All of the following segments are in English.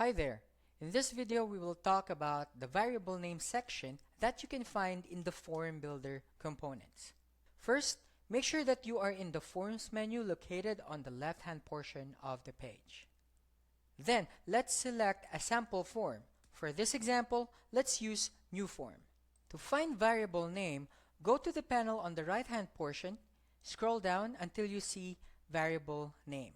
Hi there. In this video, we will talk about the variable name section that you can find in the form builder components. First, make sure that you are in the forms menu located on the left-hand portion of the page. Then, let's select a sample form. For this example, let's use new form. To find variable name, go to the panel on the right-hand portion, scroll down until you see variable name.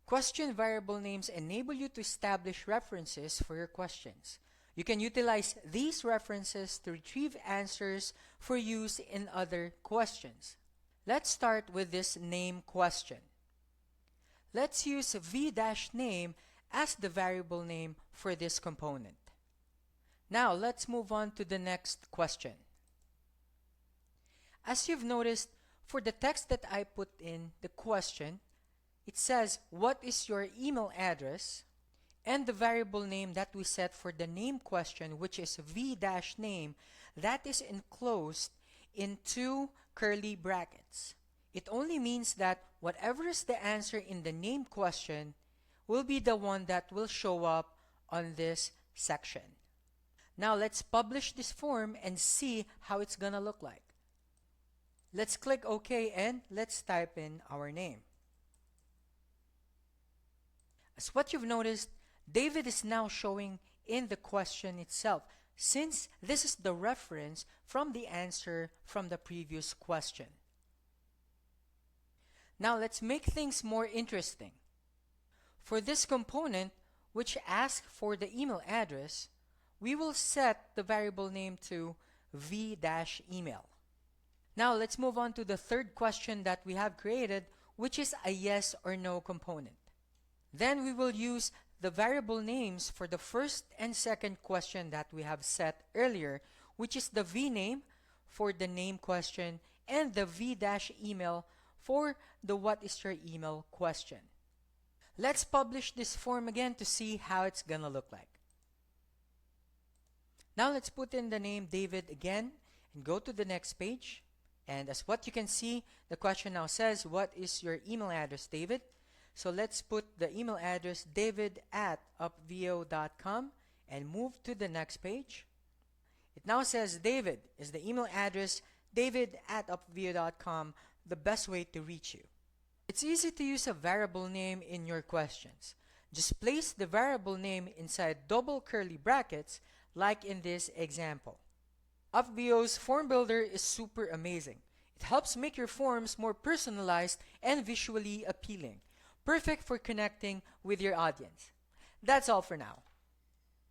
Question variable names enable you to establish references for your questions. You can utilize these references to retrieve answers for use in other questions. Let's start with this name question. Let's use v-name as the variable name for this component. Now let's move on to the next question. As you've noticed, for the text that I put in the question, it says, what is your email address? And the variable name that we set for the name question, which is v-name, that is enclosed in two curly brackets. It only means that whatever is the answer in the name question will be the one that will show up on this section. Now let's publish this form and see how it's gonna look like. Let's click OK and let's type in our name. As what you've noticed, David is now showing in the question itself, since this is the reference from the answer from the previous question. Now let's make things more interesting. For this component, which asks for the email address, we will set the variable name to v-email. Now let's move on to the third question that we have created, which is a yes or no component. Then we will use the variable names for the first and second question that we have set earlier, which is the v-name for the name question and the v-email for the what is your email question. Let's publish this form again to see how it's gonna look like. Now let's put in the name David again and go to the next page. And as what you can see, the question now says, what is your email address, David? So let's put the email address david@upvio.com and move to the next page. It now says David is the email address david@upvio.com, the best way to reach you. It's easy to use a variable name in your questions. Just place the variable name inside double curly brackets like in this example. Upvio's form builder is super amazing. It helps make your forms more personalized and visually appealing. Perfect for connecting with your audience. That's all for now.